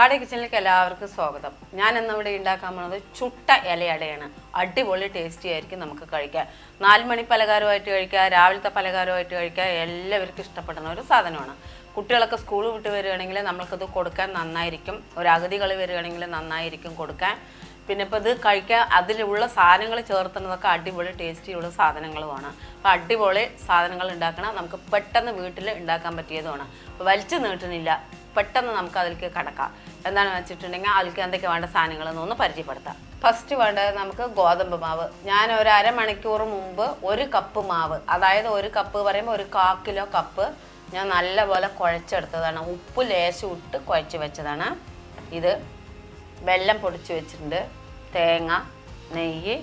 പാടി കിച്ചണിലേക്ക് എല്ലാവർക്കും സ്വാഗതം. ഞാൻ ഇന്നിവിടെ ഉണ്ടാക്കാൻ പോകുന്നത് ചുട്ട ഇലയടയാണ്. അടിപൊളി ടേസ്റ്റി ആയിരിക്കും, നമുക്ക് കഴിക്കാം. 4 മണി പലഹാരമായിട്ട് കഴിക്കാം, രാവിലത്തെ പലഹാരമായിട്ട് കഴിക്കാം. എല്ലാവർക്കും ഇഷ്ടപ്പെടുന്ന ഒരു സാധനമാണ്. കുട്ടികളൊക്കെ സ്കൂൾ വിട്ട് വരികയാണെങ്കിൽ നമ്മൾക്കത് കൊടുക്കാൻ നന്നായിരിക്കും. ഒരു അഗതികൾ വരികയാണെങ്കിൽ നന്നായിരിക്കും കൊടുക്കാൻ. പിന്നെ ഇപ്പോൾ ഇത് കഴിക്കാൻ അതിലുള്ള സാധനങ്ങൾ ചേർത്തുന്നതൊക്കെ അടിപൊളി ടേസ്റ്റിയുള്ള സാധനങ്ങളുമാണ്. അപ്പോൾ അടിപൊളി സാധനങ്ങൾ ഉണ്ടാക്കണം, നമുക്ക് പെട്ടെന്ന് വീട്ടിൽ ഉണ്ടാക്കാൻ പറ്റിയതുമാണ്. അപ്പോൾ വലിച്ചു നീട്ടുന്നില്ല, പെട്ടെന്ന് നമുക്ക് അതിലേക്ക് കടക്കാം. എന്താണെന്ന് വെച്ചിട്ടുണ്ടെങ്കിൽ അതിലേക്ക് എന്തൊക്കെ വേണ്ട സാധനങ്ങളെന്നൊന്ന് പരിചയപ്പെടുത്താം. ഫസ്റ്റ് വേണ്ടത് നമുക്ക് ഗോതമ്പ് മാവ്. ഞാൻ ഒരു അരമണിക്കൂർ മുമ്പ് 1 കപ്പ് മാവ്, അതായത് 1 കപ്പ് പറയുമ്പോൾ 1/4 കിലോ കപ്പ് ഞാൻ നല്ലപോലെ കുഴച്ചെടുത്തതാണ്. ഉപ്പ് ലേശം ഇട്ട് കുഴച്ച് വെച്ചതാണ്. ഇത് വെള്ളം പൊടിച്ച് വെച്ചിട്ടുണ്ട്, തേങ്ങ, നെയ്യ്,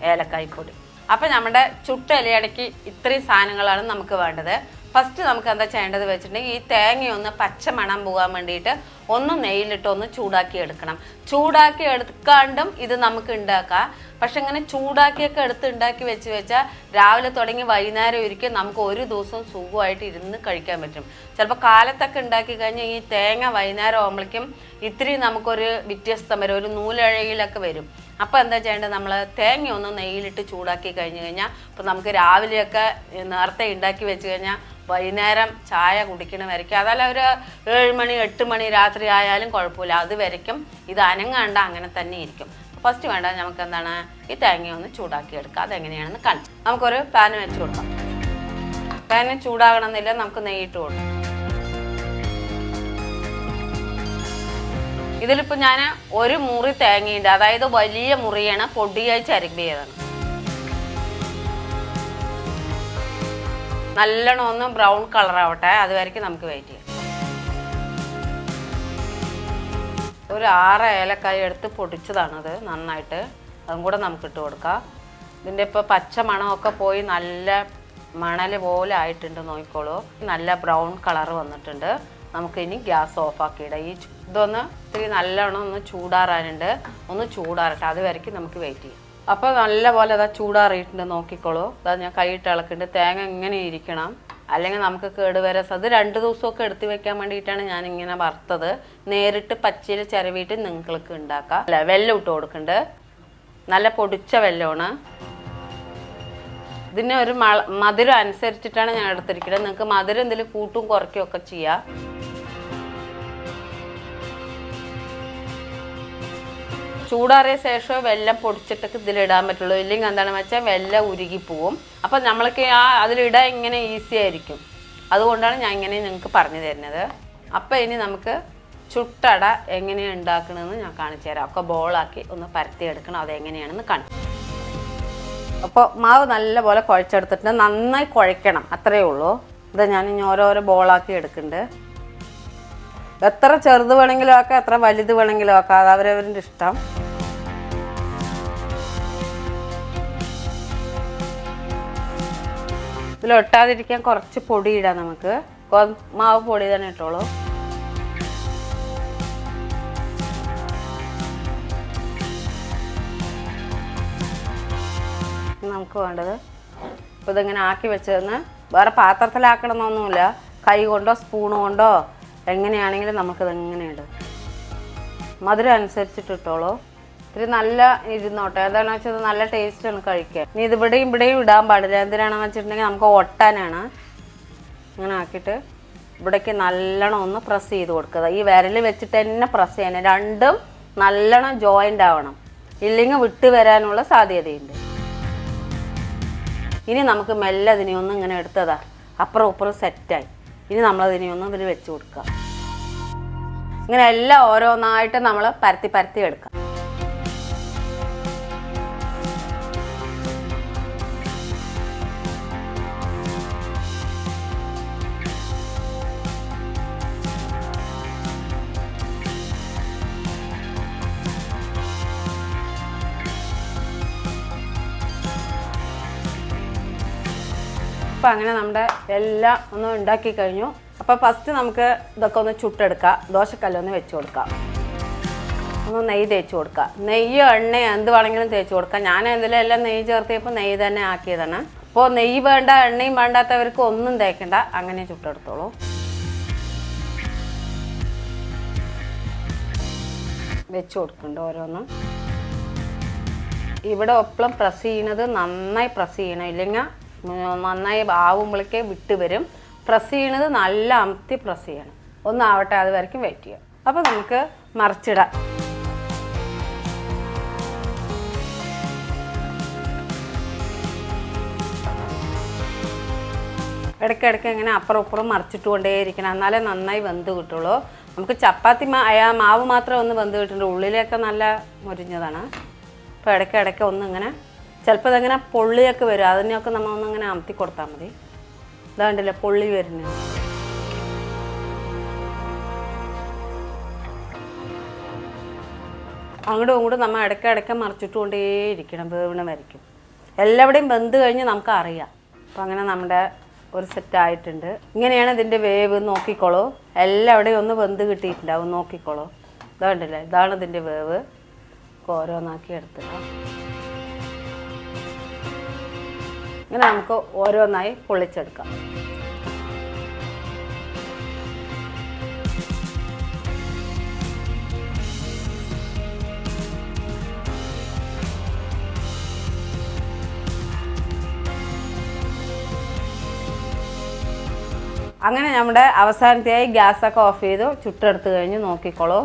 ഏലക്കായ്പ്പൊടി. അപ്പം നമ്മുടെ ചുട്ട ഇലയടയ്ക്ക് ഇത്രയും സാധനങ്ങളാണ് നമുക്ക് വേണ്ടത്. ഫസ്റ്റ് നമുക്ക് എന്താ ചെയ്യേണ്ടത് വെച്ചിട്ടുണ്ടെങ്കിൽ ഈ തേങ്ങയൊന്ന് പച്ച മണം പോകാൻ വേണ്ടിയിട്ട് ഒന്ന് നെയ്യിലിട്ട് ഒന്ന് ചൂടാക്കി എടുക്കണം. ചൂടാക്കി എടുക്കാണ്ടും ഇത് നമുക്ക് ഉണ്ടാക്കാം. പക്ഷെ ഇങ്ങനെ ചൂടാക്കിയൊക്കെ ഉണ്ടാക്കി വെച്ചാൽ രാവിലെ തുടങ്ങി വൈകുന്നേരം ഒരിക്കൽ നമുക്ക് ഒരു ദിവസം സുഖമായിട്ട് ഇരുന്ന് കഴിക്കാൻ പറ്റും. ചിലപ്പോൾ കാലത്തൊക്കെ ഉണ്ടാക്കി കഴിഞ്ഞാൽ ഈ തേങ്ങ വൈകുന്നേരം ആകുമ്പോഴേക്കും ഇത്തിരി നമുക്കൊരു വ്യത്യസ്തം വരും, ഒരു നൂലഴയിലൊക്കെ വരും. അപ്പോൾ എന്താ ചെയ്യേണ്ടത്, നമ്മൾ തേങ്ങ ഒന്ന് നെയ്യിലിട്ട് ചൂടാക്കി കഴിഞ്ഞ് കഴിഞ്ഞാൽ ഇപ്പോൾ നമുക്ക് രാവിലെയൊക്കെ നേരത്തെ ഉണ്ടാക്കി വെച്ച് കഴിഞ്ഞാൽ വൈകുന്നേരം ചായ കുടിക്കണ വരയ്ക്കും, അതല്ല ഒരു 7 മണി 8 മണി രാത്രി ആയാലും കുഴപ്പമില്ല, അത് വരയ്ക്കും ഇത് അനങ്ങാണ്ട അങ്ങനെ തന്നെ ഇരിക്കും. ഫസ്റ്റ് വേണ്ട നമുക്ക് എന്താണ് ഈ തേങ്ങ ഒന്ന് ചൂടാക്കി എടുക്കുക. അതെങ്ങനെയാണെന്ന് കാണിച്ചു. നമുക്കൊരു പാൻ വെച്ച് കൊടുക്കാം. പാന് ചൂടാകണമെന്നില്ല, നമുക്ക് നെയ്യിട്ട് കൊടുക്കാം. ഇതിലിപ്പോൾ ഞാൻ 1 മുറി തേങ്ങയുണ്ട്, അതായത് വലിയ മുറിയാണ്, പൊടിയായി ചരക്കിയതാണ്. നല്ലോണം ഒന്ന് ബ്രൗൺ കളറാവട്ടെ, അതുവരെയ്ക്ക് നമുക്ക് വെയിറ്റ് ചെയ്യാം. ഒരു 6 ഏലക്കായ എടുത്ത് പൊടിച്ചതാണത് നന്നായിട്ട്, അതും കൂടെ നമുക്ക് ഇട്ട് കൊടുക്കാം. ഇതിൻ്റെ ഇപ്പോൾ പച്ച മണമൊക്കെ പോയി നല്ല മണൽ പോലെ ആയിട്ടുണ്ട്, നോക്കിക്കോളൂ. നല്ല ബ്രൗൺ കളർ വന്നിട്ടുണ്ട്. നമുക്കിനി ഗ്യാസ് ഓഫാക്കിയിടാം. ഇതൊന്ന് ഇത്തിരി നല്ലോണം ഒന്ന് ചൂടാറാനുണ്ട്, ഒന്ന് ചൂടാറട്ടെ, അതുവരെയ്ക്ക് നമുക്ക് വെയിറ്റ് ചെയ്യാം. അപ്പോൾ നല്ലപോലെ അതാ ചൂടാറിയിട്ടുണ്ട്, നോക്കിക്കോളൂ. അതാ ഞാൻ കൈയിട്ട് ഇളക്കുന്നുണ്ട്. തേങ്ങ ഇങ്ങനെ ഇരിക്കണം, അല്ലെങ്കിൽ നമുക്ക് കേടുവരാൻ. അത് 2 ദിവസമൊക്കെ എടുത്ത് വെക്കാൻ വേണ്ടിയിട്ടാണ് ഞാനിങ്ങനെ വറുത്തത്. നേരിട്ട് പച്ചയിൽ ചിരവിയിട്ട് നിങ്ങൾക്ക് ഉണ്ടാക്കാം. അല്ല, വെല്ലം ഇട്ട് കൊടുക്കുന്നുണ്ട്, നല്ല പൊടിച്ച വെല്ലമാണ്. ഇതിന് ഒരു മധുരം അനുസരിച്ചിട്ടാണ് ഞാൻ എടുത്തിരിക്കുന്നത്. നിങ്ങൾക്ക് മധുരം എന്തെങ്കിലും കൂട്ടും കുറയ്ക്കുകയൊക്കെ ചെയ്യാം. ചൂടാറിയ ശേഷം വെല്ലം പൊടിച്ചിട്ടൊക്കെ ഇതിലിടാൻ പറ്റുള്ളൂ, ഇല്ലെങ്കിൽ എന്താണെന്ന് വെച്ചാൽ വെല്ലം ഉരുകിപ്പോവും. അപ്പം നമ്മൾക്ക് അതിലിടാൻ ഇങ്ങനെ ഈസി ആയിരിക്കും. അതുകൊണ്ടാണ് ഞാൻ ഇങ്ങനെ നിങ്ങൾക്ക് പറഞ്ഞു തരുന്നത്. അപ്പം ഇനി നമുക്ക് ചുട്ടട എങ്ങനെയാണ് ഉണ്ടാക്കണമെന്ന് ഞാൻ കാണിച്ചു തരാം. ഒക്കെ ബോളാക്കി ഒന്ന് പരത്തിയെടുക്കണം, അതെങ്ങനെയാണെന്ന് കാണിച്ചു. അപ്പോൾ മാവ് നല്ലപോലെ കുഴച്ചെടുത്തിട്ട് നന്നായി കുഴയ്ക്കണം, അത്രയേ ഉള്ളൂ. ഇത് ഞാൻ ഇനി ഓരോരോ ബോളാക്കി എടുക്കുന്നുണ്ട്. എത്ര ചെറുത് വേണമെങ്കിലും ആക്കാം, എത്ര വലുത് വേണമെങ്കിലും ആക്കാം, അത് അവരവരുടെ ഇഷ്ടം. ഇതിൽ ഒട്ടാതിരിക്കാൻ കുറച്ച് പൊടി ഇടാം നമുക്ക്. മാവ് പൊടി തന്നെ ഇട്ടോളൂ. നമുക്ക് വേണ്ടത് ഇപ്പോൾ ഇതിങ്ങനെ ആക്കി വെച്ചതെന്ന് വേറെ പാത്രത്തിലാക്കണമെന്നൊന്നുമില്ല, കൈ കൊണ്ടോ സ്പൂൺ കൊണ്ടോ എങ്ങനെയാണെങ്കിലും നമുക്കിത് എങ്ങനെയുണ്ട്. മധുരം അനുസരിച്ചിട്ട് ഇട്ടോളൂ. ഇത്തിരി നല്ല ഇരുന്നോട്ടെ, എന്താണെന്ന് വെച്ചാൽ നല്ല ടേസ്റ്റാണ് കഴിക്കാൻ. ഇനി ഇത് ഇവിടെയും ഇടാൻ പാടില്ല. എന്തിനാണെന്ന് വെച്ചിട്ടുണ്ടെങ്കിൽ നമുക്ക് ഒട്ടാനാണ്. ഇങ്ങനെ ആക്കിയിട്ട് ഇവിടേക്ക് നല്ലോണം ഒന്ന് പ്രസ് ചെയ്ത് കൊടുക്കുക. ഈ വിരൽ വെച്ചിട്ട് തന്നെ പ്രസ് ചെയ്യണം, രണ്ടും നല്ലോണം ജോയിൻ്റ് ആവണം, ഇല്ലെങ്കിൽ വിട്ട് വരാനുള്ള സാധ്യതയുണ്ട്. ഇനി നമുക്ക് മെല്ലെ അതിനെ ഒന്ന് ഇങ്ങനെ എടുത്തതാ അപ്പുറം ഇപ്പുറം സെറ്റായി. ഇനി നമ്മളതിനെ ഒന്ന് ഇതിൽ വെച്ച് കൊടുക്കുക. ഇങ്ങനെ എല്ലാം ഓരോന്നായിട്ട് നമ്മൾ പരത്തി എടുക്കാം. അപ്പോൾ അങ്ങനെ നമ്മുടെ എല്ലാം ഒന്ന് ഉണ്ടാക്കി കഴിഞ്ഞു. അപ്പോൾ ഫസ്റ്റ് നമുക്ക് ഇതൊക്കെ ഒന്ന് ചുട്ടെടുക്കാം. ദോശക്കല്ലൊന്ന് വെച്ച് കൊടുക്കാം. ഒന്ന് നെയ്യ് തേച്ച് കൊടുക്കുക. നെയ്യോ എണ്ണയോ എന്ത് വേണമെങ്കിലും തേച്ച് കൊടുക്കാം. ഞാൻ ഇതിലെല്ലാം നെയ്യ് ചേർത്തിയപ്പോൾ നെയ്യ് തന്നെ ആക്കിയതാണ്. അപ്പോൾ നെയ്യ് വേണ്ട എണ്ണയും വേണ്ടാത്തവർക്ക് ഒന്നും തേക്കണ്ട, അങ്ങനെ ചുട്ടെടുത്തോളൂ. വെച്ച് കൊടുക്കുന്നുണ്ട് ഓരോന്നും. ഇവിടെ ഒപ്പം പ്രസ് ചെയ്യണത് നന്നായി പ്രസ് ചെയ്യണം, ഇല്ലെങ്കിൽ നന്നായി ആവുമ്പോഴേക്കേ വിട്ട് വരും. പ്രസ് ചെയ്യണത് നല്ല അമർത്തി പ്രസ് ചെയ്യണം. ഒന്നാവട്ടെ, അത് വരയ്ക്കും വെയിറ്റ് ചെയ്യാം. അപ്പോൾ നമുക്ക് മറിച്ചിടാം. ഇടയ്ക്കിടയ്ക്ക് ഇങ്ങനെ അപ്പുറം ഇപ്പുറം മറിച്ചിട്ട് കൊണ്ടേയിരിക്കണം, എന്നാലേ നന്നായി വെന്ത് കിട്ടുള്ളൂ. നമുക്ക് ചപ്പാത്തി മാവ് മാത്രം ഒന്ന് വെന്ത് കിട്ടുന്നുണ്ട്, ഉള്ളിലൊക്കെ നല്ല മുരിഞ്ഞതാണ്. അപ്പോൾ ഇടയ്ക്കിടയ്ക്ക് ഒന്നിങ്ങനെ ചിലപ്പോൾ ഇതങ്ങനെ പൊള്ളിയൊക്കെ വരും, അതിനെയൊക്കെ നമ്മൾ ഒന്നിങ്ങനെ അമർത്തി കൊടുത്താൽ മതി. ഇതാണ്ടില്ല പൊള്ളി വരുന്നത്. അങ്ങോട്ടും ഇങ്ങോട്ടും നമ്മൾ ഇടയ്ക്കിടയ്ക്ക് മറിച്ചിട്ട് കൊണ്ടേയിരിക്കണം, വേവണ വരയ്ക്കും. എല്ലാവിടെയും വെന്ത് കഴിഞ്ഞ് നമുക്ക് അറിയാം. അപ്പോൾ അങ്ങനെ നമ്മുടെ ഒരു സെറ്റായിട്ടുണ്ട്. ഇങ്ങനെയാണ് ഇതിൻ്റെ വേവ്, നോക്കിക്കോളൂ. എല്ലാവിടെയും ഒന്ന് വെന്ത് കിട്ടിയിട്ടുണ്ടാവും, നോക്കിക്കോളൂ. ഇതാണ്ടില്ലേ, ഇതാണ് ഇതിൻ്റെ വേവ്. ഓരോന്നാക്കി എടുത്തിടാം. ഇങ്ങനെ നമുക്ക് ഓരോന്നായി പൊള്ളിച്ചെടുക്കാം. അങ്ങനെ നമ്മുടെ അവസാനത്തെയായി ഗ്യാസൊക്കെ ഓഫ് ചെയ്തു ചുട്ടെടുത്ത് കഴിഞ്ഞ് നോക്കിക്കോളൂ.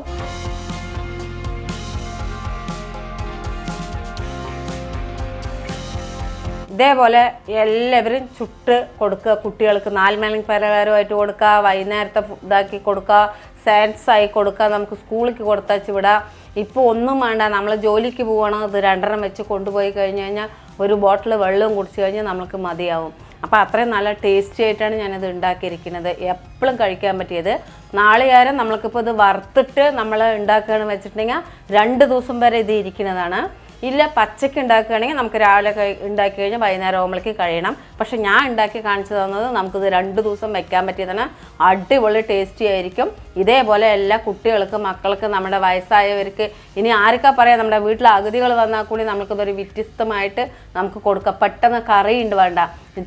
ഇതേപോലെ എല്ലാവരും ചുട്ട് കൊടുക്കുക. കുട്ടികൾക്ക് 4 മണി പലഹാരമായിട്ട് കൊടുക്കുക, വൈകുന്നേരത്തെ ഇതാക്കി കൊടുക്കുക, സ്നാക്സായി കൊടുക്കുക, നമുക്ക് സ്കൂളിലേക്ക് കൊടുത്തയച്ച് വിടാം. ഇപ്പോൾ ഒന്നും വേണ്ട, നമ്മൾ ജോലിക്ക് പോകണം, ഇത് 2 വെച്ച് കൊണ്ടുപോയി കഴിഞ്ഞ് കഴിഞ്ഞാൽ ഒരു ബോട്ടിൽ വെള്ളവും കുടിച്ച് കഴിഞ്ഞാൽ നമുക്ക് മതിയാവും. അപ്പോൾ അത്രയും നല്ല ടേസ്റ്റി ആയിട്ടാണ് ഞാനിത് ഉണ്ടാക്കിയിരിക്കുന്നത്. എപ്പോഴും കഴിക്കാൻ പറ്റിയത്. നാളികേരം നമ്മൾക്കിപ്പോൾ ഇത് വറുത്തിട്ട് നമ്മൾ ഉണ്ടാക്കുകയാണെന്ന് വെച്ചിട്ടുണ്ടെങ്കിൽ 2 ദിവസം വരെ ഇത് ഇരിക്കുന്നതാണ്. ഇല്ല പച്ചയ്ക്ക് ഉണ്ടാക്കുകയാണെങ്കിൽ നമുക്ക് രാവിലെ ഉണ്ടാക്കി കഴിഞ്ഞാൽ വൈകുന്നേരം ആകുമ്പോഴേക്ക് കഴിയണം. പക്ഷെ ഞാൻ ഉണ്ടാക്കി കാണിച്ചു തന്നത് നമുക്കിത് 2 ദിവസം വെക്കാൻ പറ്റിയതാണ്. അടിപൊളി ടേസ്റ്റി ആയിരിക്കും. ഇതേപോലെ എല്ലാ കുട്ടികൾക്കും, മക്കൾക്ക്, നമ്മുടെ വയസ്സായവർക്ക്, ഇനി ആർക്കാ പറയാം, നമ്മുടെ വീട്ടിൽ അഗതികൾ വന്നാൽ കൂടി നമുക്കിതൊരു വ്യത്യസ്തമായിട്ട് നമുക്ക് കൊടുക്കാം. പെട്ടെന്ന് കറിയുണ്ട് വേണ്ട,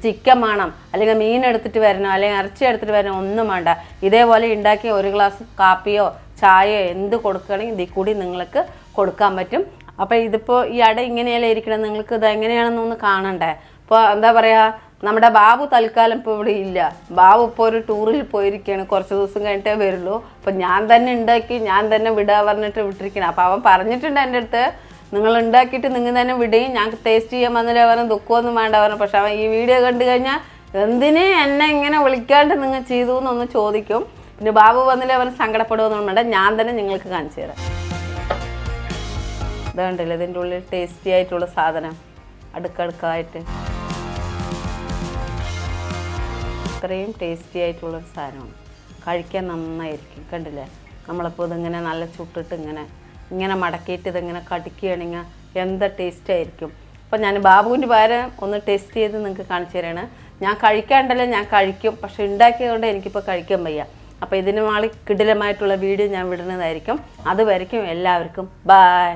ചിക്കൻ വേണം, അല്ലെങ്കിൽ മീൻ എടുത്തിട്ട് വരണം, അല്ലെങ്കിൽ ഇറച്ചി എടുത്തിട്ട് വരണം, ഒന്നും വേണ്ട. ഇതേപോലെ ഉണ്ടാക്കി 1 ഗ്ലാസ് കാപ്പിയോ ചായയോ എന്ത് കൊടുക്കുകയാണെങ്കിൽ ഇതിൽ കൂടി നിങ്ങൾക്ക് കൊടുക്കാൻ പറ്റും. അപ്പോൾ ഇതിപ്പോൾ ഈ അട ഇങ്ങനെയല്ലേ ഇരിക്കണം, നിങ്ങൾക്ക് ഇത് എങ്ങനെയാണെന്നൊന്ന് കാണണ്ടേ. ഇപ്പോൾ എന്താ പറയുക, നമ്മുടെ ബാബു തൽക്കാലം ഇപ്പോൾ ഇവിടെ ഇല്ല. ബാബു ഇപ്പോൾ ഒരു ടൂറിൽ പോയിരിക്കുകയാണ്, കുറച്ച് ദിവസം കഴിഞ്ഞിട്ടേ വരുള്ളൂ. അപ്പോൾ ഞാൻ തന്നെ ഉണ്ടാക്കി ഞാൻ തന്നെ വിടുക പറഞ്ഞിട്ട് വിട്ടിരിക്കണം. അപ്പോൾ അവൻ പറഞ്ഞിട്ടുണ്ട് എൻ്റെ അടുത്ത്, നിങ്ങൾ ഉണ്ടാക്കിയിട്ട് നിങ്ങൾ തന്നെ വിടുകയും ഞാൻ ടേസ്റ്റ് ചെയ്യാൻ വന്നില്ല പറഞ്ഞ് ദുഃഖമൊന്നും വേണ്ട പറഞ്ഞു. പക്ഷെ അവൻ ഈ വീഡിയോ കണ്ടു കഴിഞ്ഞാൽ എന്തിനെ എന്നെ ഇങ്ങനെ വിളിക്കാണ്ട് നിങ്ങൾ ചെയ്തു എന്നൊന്ന് ചോദിക്കും. പിന്നെ ബാബു വന്നില്ല അവൻ സങ്കടപ്പെടുമെന്നൊന്നും വേണ്ട, ഞാൻ തന്നെ നിങ്ങൾക്ക് കാണിച്ചു തരാം. ഇതുണ്ടല്ലോ ഇതിൻ്റെ ഉള്ളിൽ ടേസ്റ്റി ആയിട്ടുള്ള സാധനം, അടുക്കടുക്കായിട്ട് ഇത്രയും ടേസ്റ്റി ആയിട്ടുള്ളൊരു സാധനമാണ്. കഴിക്കാൻ നന്നായിരിക്കും. കണ്ടില്ലേ, നമ്മളിപ്പോൾ ഇതിങ്ങനെ നല്ല ചുട്ടിട്ട് ഇങ്ങനെ മടക്കിയിട്ട് ഇതിങ്ങനെ കടിക്കുകയാണെങ്കിൽ എന്താ ടേസ്റ്റ് ആയിരിക്കും. അപ്പോൾ ഞാൻ ബാബുവിൻ്റെ പകരം ഒന്ന് ടേസ്റ്റ് ചെയ്ത് നിങ്ങൾക്ക് കാണിച്ചു തരാണ്. ഞാൻ കഴിക്കാണ്ടല്ലോ, ഞാൻ കഴിക്കും, പക്ഷെ ഉണ്ടാക്കിയതുകൊണ്ട് എനിക്കിപ്പോൾ കഴിക്കാൻ വയ്യ. അപ്പോൾ ഇതിന് മാളി കിടിലമായിട്ടുള്ള വീഡിയോ ഞാൻ വിടുന്നതായിരിക്കും. അതുവരെയ്ക്കും എല്ലാവർക്കും ബൈ.